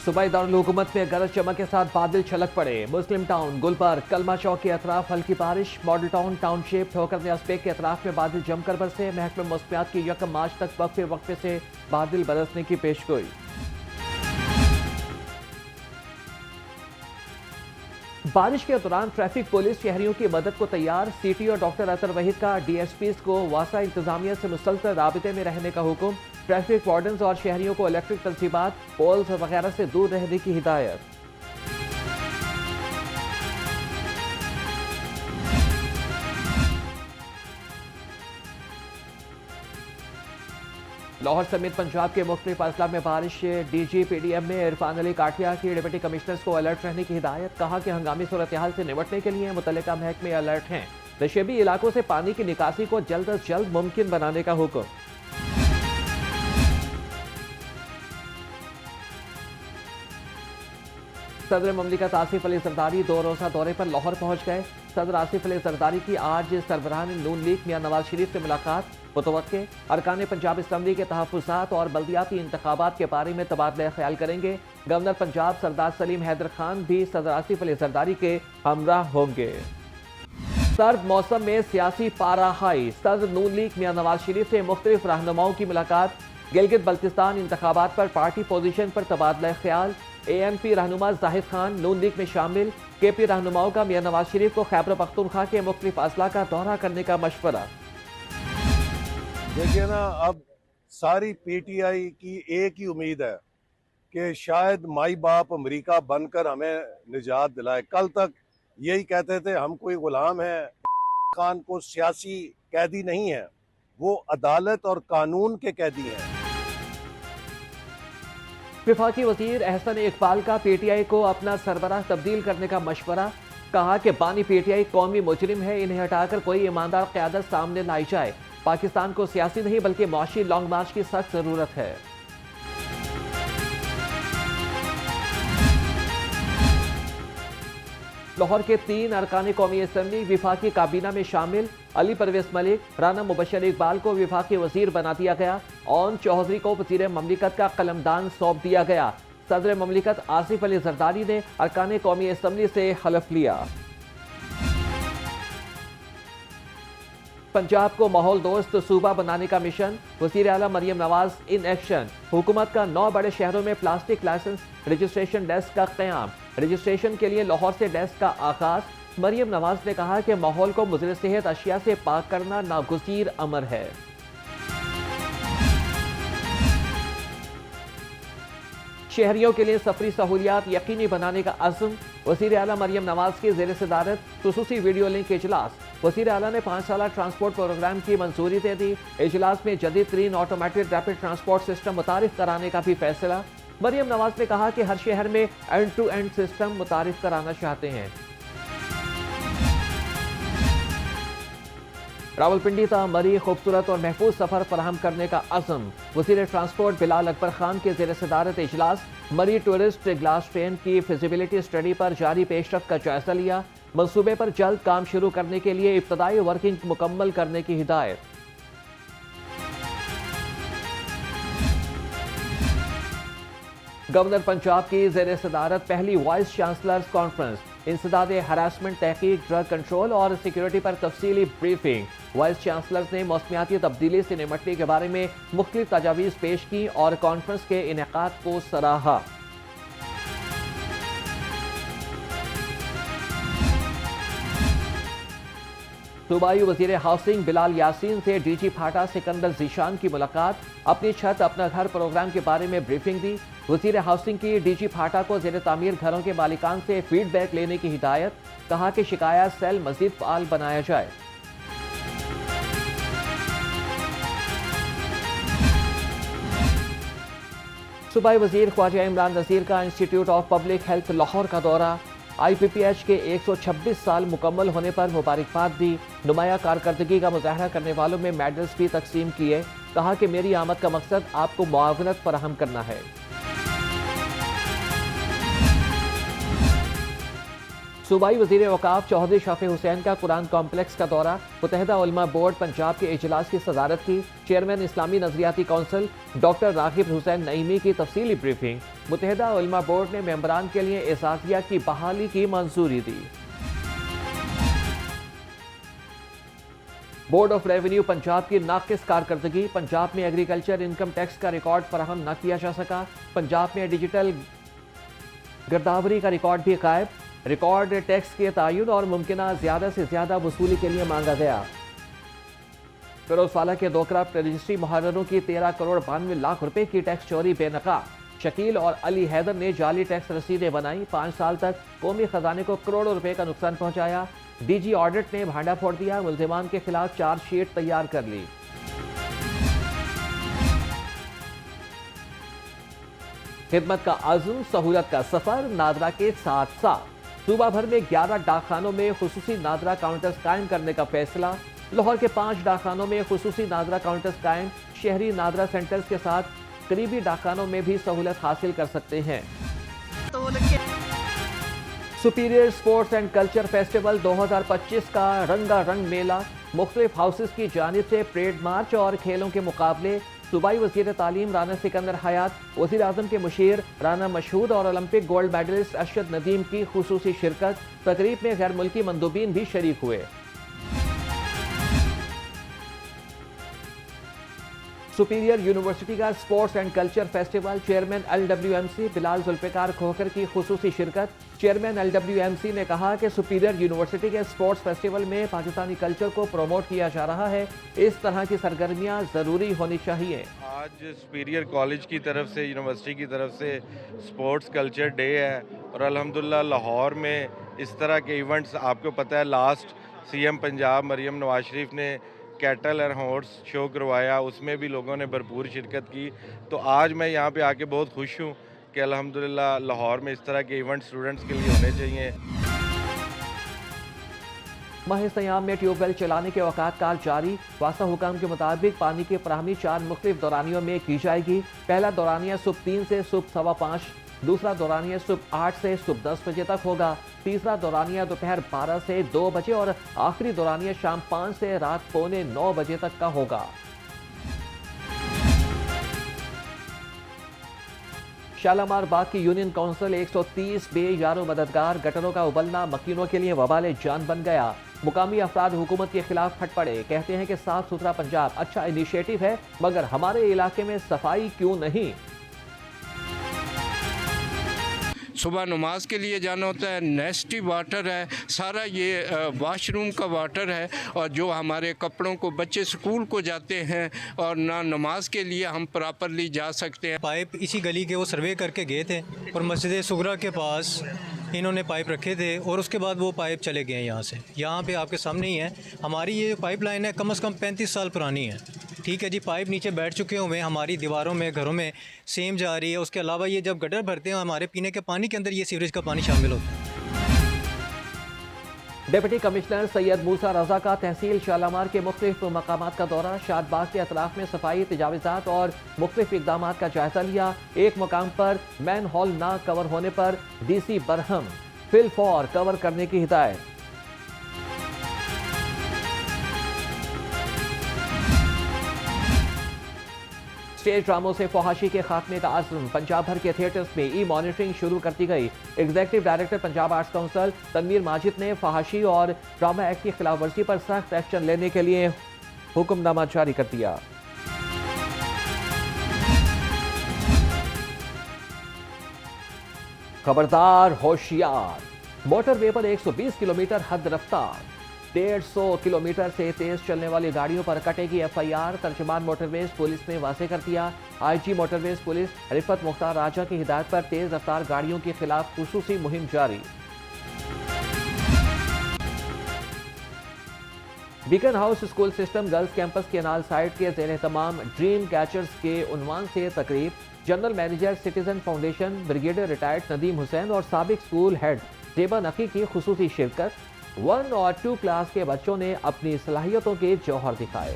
सूबाई दारुल हुकूमत में गरज चमक के साथ बादल छलक पड़े। मुस्लिम टाउन, गुलबर्ग, कलमा चौक के अतराफ हल्की बारिश। मॉडल टाउन, टाउनशिप, ठोकर न्यासपेक के अतराफ में बादल जमकर बरसे। महकमे मौसमियात की 1 मार्च तक वक्फे वक्फे से बादल बरसने की पेशगोई। बारिश के दौरान ट्रैफिक पुलिस शहरियों की मदद को तैयार। सिटी और डॉक्टर अतर वहीद का डीएसपी को वासा इंतजामिया से मुसलसल राबिते में रहने का हुक्म। ट्रैफिक वार्डन्स और शहरियों को इलेक्ट्रिक तंसीबात, पोल्स वगैरह से दूर रहने की हिदायत। लाहौर समेत पंजाब के मुख्तलिफ अजला में बारिश। DGPDM में इरफान अली काठिया की डिप्टी कमिश्नर्स को अलर्ट रहने की हिदायत। कहा कि हंगामी सूरत हाल से निपटने के लिए मुतल्लिका महकमे अलर्ट हैं। नशेबी इलाकों से पानी की निकासी को जल्द अज जल्द मुमकिन बनाने का हुक्म। सदर ममलिकत आसिफ अली जरदारी 2 रोज़ा दौरे पर लाहौर पहुंच गए। सदर आसिफ अली जरदारी की आज सरबराहान नून लीग मियां नवाज शरीफ से मुलाकात। मुतवक्के अरकान पंजाब असम्बली के तहफ़्फ़ुज़ात और बल्दियाती इंतखाबात के बारे में तबादला ख्याल करेंगे। गवर्नर पंजाब सरदार सलीम हैदर खान भी सदर आसिफ अली जरदारी के हमराह होंगे। सर्द मौसम में सियासी पारा हाई। सदर नून लीग मियां नवाज शरीफ से मुख्तलिफ रहनुमाओं की मुलाकात। गिलगित बल्तिस्तान इंतखाबात पर पार्टी पोजीशन पर तबादला ख्याल। ANP रहनुमा जाहिद खान नून लीग में शामिल। KP रहनुमाओं का मियां नवाज शरीफ को खैबर पख्तूनख्वा के मुख्तलिफ अजला का दौरा करने का मशवरा। देखिए ना, अब सारी PTI की एक ही उम्मीद है कि शायद माई बाप अमेरिका बनकर हमें निजात दिलाए। कल तक यही कहते थे हम कोई गुलाम है। खान को सियासी कैदी नहीं है, वो अदालत और कानून के कैदी हैं। वफाकी वजीर एहसन इकबाल का PTI को अपना सरबराह तब्दील करने का मशवरा। कहा कि बानी PTI कौमी मुजरिम है, इन्हें हटाकर कोई ईमानदार क़यादत सामने लाई जाए। पाकिस्तान को सियासी नहीं बल्कि मुआशी लॉन्ग मार्च की सख्त जरूरत है। लाहौर के 3 अरकान कौमी असम्बली विफाकी काबीना में शामिल। अली परवेज मलिक, राना मुबशर इकबाल को विफाकी वजीर बना दिया गया। ओन चौधरी को वजीर ममलिकत का कलमदान सौंप दिया गया। सदर ममलिकत आसिफ अली जरदारी ने अरकान कौमी असम्बली से हलफ लिया। पंजाब को माहौल दोस्त सूबा बनाने का मिशन। वज़ीर आला मरियम नवाज इन एक्शन। हुकूमत का 9 बड़े शहरों में प्लास्टिक लाइसेंस रजिस्ट्रेशन डेस्क का क़याम। रजिस्ट्रेशन के लिए लाहौर से डेस्क का आगाज। मरियम नवाज ने कहा कि माहौल को मुज़र सेहत अशिया से पाक करना नागुज़ीर अमर है। शहरियों के लिए सफरी सहूलियात यकीनी बनाने का अज़्म। वज़ीर आला मरियम नवाज की ज़ेर सदारत खुसूसी वीडियो लिंक इजलास। वज़ीर आला ने 5 साला ट्रांसपोर्ट प्रोग्राम की मंजूरी दे दी। इजलास में जदीद तरीन ऑटोमेटेड रैपिड ट्रांसपोर्ट सिस्टम मुतारिफ कराने का भी फैसला। मरियम नवाज ने कहा कि हर शहर में एंड टू एंड सिस्टम मुतारिफ कराना चाहते हैं। रावलपिंडी तक मरी खूबसूरत और महफूज सफर फराहम करने का अज़म। वज़ीर ट्रांसपोर्ट बिलाल अकबर खान के ज़ेर सदारत इजलास। मरी टूरिस्ट ग्लास ट्रेन की फिजिबिलिटी स्टडी पर जारी पेशरफ का जायजा लिया। मंसूबे पर जल्द काम शुरू करने के लिए इब्तदाई वर्किंग मुकम्मल करने की हिदायत। गवर्नर पंजाब की ज़ेर सदारत पहली वाइस चांसलर्स कॉन्फ्रेंस। इंसदाद हरासमेंट, तहकीक, ड्रग कंट्रोल और सिक्योरिटी पर तफसीली ब्रीफिंग। वाइस चांसलर्स ने मौसमियाती तब्दीली से निपटने के बारे में मुख्तलिफ तजावीज़ पेश की और कॉन्फ्रेंस के इनेकाद को सराहा। सूबाई वज़ीर हाउसिंग बिलाल यासीन से DG फाटा सिकंदर जीशान की मुलाकात। अपनी छत अपना घर प्रोग्राम के बारे में ब्रीफिंग दी। वज़ीर हाउसिंग की DG फाटा को ज़ेर तामीर घरों के मालिकान से फीडबैक लेने की हिदायत। कहा कि शिकायत सेल मजीद फाल बनाया जाए। सूबाई वज़ीर ख्वाजा इमरान नज़ीर का institute of public health Lahore का दौरा। IPPH के 126 साल मुकम्मल होने पर मुबारकबाद दी। नुमाया कारकर्दगी का मुजाहरा करने वालों में मेडल्स भी तकसीम किए। कहा कि मेरी आमद का मकसद आपको मुआवनत फराहम करना है। सूबाई वज़ीर वक़ाफ़ चौधरी शफ़ी हुसैन का कुरान कॉम्प्लेक्स का दौरा। मुत्तहिदा उलमा बोर्ड पंजाब के इजलास की सदारत की। चेयरमैन इस्लामी नजरियाती काउंसिल डॉक्टर रागिब हुसैन नईमी की तफसीली ब्रीफिंग। मुत्तहिदा उलमा बोर्ड ने मेंबरान के लिए एसासिया की बहाली की मंजूरी दी। बोर्ड ऑफ रेवेन्यू पंजाब की नाकिस कारकर्दगी, पंजाब में एग्रीकल्चर इनकम टैक्स का रिकॉर्ड फराहम न किया जा सका। पंजाब में डिजिटल गिरदावरी का रिकॉर्ड भी गायब। रिकॉर्ड टैक्स के तयन और मुमकिना ज्यादा से ज्यादा वसूली के लिए मांगा गया। फिरोजवाला के दो करप्ट रजिस्ट्री मुहर्ररों की 13 करोड़ 92 लाख रुपए की टैक्स चोरी बेनकाब। शकील और अली हैदर ने जाली टैक्स रसीदें बनाई। 5 साल तक कौमी खजाने को करोड़ों रुपए का नुकसान पहुंचाया। डीजी ऑडिट ने भांडा फोड़ दिया। मुल्जिमान के खिलाफ चार्जशीट तैयार कर ली। खिदमत का आज़म, सहूलत का सफर, नादरा के साथ साथ सूबा भर में 11 डाकखानों में खुसूसी नादरा काउंटर्स कायम करने का फैसला। लाहौर के 5 डाकखानों में खुसूसी नादरा काउंटर्स कायम। शहरी नादरा सेंटर्स के साथ करीबी डाकखानों में भी सहूलत हासिल कर सकते हैं। Superior sports and culture festival 2025 का रंगारंग मेला, मुख्तलिफ हाउसेस की जानिब से परेड मार्च और खेलों के मुकाबले। सूबाई वज़ीर तालीम राना सिकंदर हयात, वज़ीर आज़म के मुशीर राना मशहूद और Olympic gold medalist Arshad Nadeem की खुसूसी शिरकत। तकरीब में गैर मुल्की मंदूबीन भी शरीक हुए। सुपीरियर यूनिवर्सिटी का sports and culture festival, chairman LWMC Bilal Zulfiqar Khokhar की खुसूसी शिरकत। चेयरमैन LWMC ने कहा कि सुपीरियर यूनिवर्सिटी के स्पोर्ट्स फेस्टिवल में पाकिस्तानी कल्चर को प्रमोट किया जा रहा है। इस तरह की सरगर्मियां ज़रूरी होनी चाहिए। आज सुपीरियर कॉलेज की तरफ से, यूनिवर्सिटी की तरफ से स्पोर्ट्स कल्चर डे है और अल्हम्दुलिल्लाह लाहौर में इस तरह के इवेंट्स, आपको पता है लास्ट CM पंजाब मरियम नवाज शरीफ ने कैटल एंड हॉर्स शो करवाया, उसमें भी लोगों ने भरपूर शिरकत की। तो आज मैं यहाँ पे आके बहुत खुश हूँ कि अल्हम्दुलिल्लाह लाहौर में इस तरह के इवेंट स्टूडेंट्स के लिए होने चाहिए। माह सयाम में ट्यूबवेल चलाने के औकात कार जारी। वासा हुकाम के मुताबिक पानी की फराहमी 4 मुख्तलिफ दौरानियों में की जाएगी। पहला दौरानिया सुबह 3 से सुबह 5:15, दूसरा दौरानिया सुबह 8 से सुबह 10 बजे तक होगा। तीसरा दौरानिया दोपहर 12 से 2 बजे और आखिरी दौरानिया शाम 5 से रात 8:45 बजे तक का होगा। शालामार बाग की यूनियन काउंसिल 130 बेयारो मददगार, गटरों का उबलना मकीनों के लिए वबाले जान बन गया। मुकामी अफराद हुकूमत के खिलाफ फट पड़े, कहते हैं कि साफ सुथरा पंजाब अच्छा इनिशिएटिव है, मगर हमारे इलाके में सफाई क्यों नहीं। सुबह नमाज के लिए जाना होता है, नेस्टी वाटर है, सारा ये वाशरूम का वाटर है, और जो हमारे कपड़ों को बच्चे स्कूल को जाते हैं और ना नमाज के लिए हम प्रॉपरली जा सकते हैं। पाइप इसी गली के वो सर्वे करके गए थे और मस्जिद सुगरा के पास इन्होंने पाइप रखे थे और उसके बाद वो पाइप चले गए यहाँ से। यहाँ पे आपके सामने ही है, हमारी ये पाइप लाइन है कम से कम 35 साल पुरानी है। ठीक है जी, पाइप नीचे बैठ चुके हुए हैं, हमारी दीवारों में, घरों में सेम जा रही है। उसके अलावा ये जब गटर भरते हैं हमारे पीने के पानी के अंदर ये सीवरेज का पानी शामिल होता है। डिप्टी कमिश्नर सैयद मूसा रजा का तहसील शालामार के मुख्तलिफ मकामात का दौरा, शादबाग के अतराफ में सफाई, तजावीज़ात और मुख्तलिफ इक़दामात का जायजा लिया। एक मकाम पर मैन हॉल ना कवर होने पर DC Barham fill for cover करने की हिदायत। स्टेज ड्रामों से फहाशी के खात्मे का आज़म, पंजाब भर के थिएटर्स में ई-मॉनिटरिंग शुरू कर दी गई। Executive director Punjab Arts Council Tanveer Majid ने फहाशी और ड्रामा एक्ट की खिलाफ वर्जी पर सख्त एक्शन लेने के लिए हुक्मनामा जारी कर दिया। खबरदार, होशियार, मोटरवे पर 120 किलोमीटर हद रफ्तार, 150 किलोमीटर से तेज चलने वाली गाड़ियों पर कटेगी FIR। तर्जुमान मोटरवेज पुलिस ने वाजे कर दिया। IG motorways police Rifat Mukhtar Raja की हिदायत पर तेज रफ्तार गाड़ियों के खिलाफ खुसूसी मुहिम जारी। Beacon house school system girls campus canal site के ज़ेर एहतमाम ड्रीम कैचर्स के उन्वान से तकरीब। General manager citizen foundation brigadier retired Nadeem Hussain और साबिक स्कूल हेड जेबा नकी की खुसूसी शिरकत। 1 और 2 क्लास के बच्चों ने अपनी सलाहियतों के जौहर दिखाए।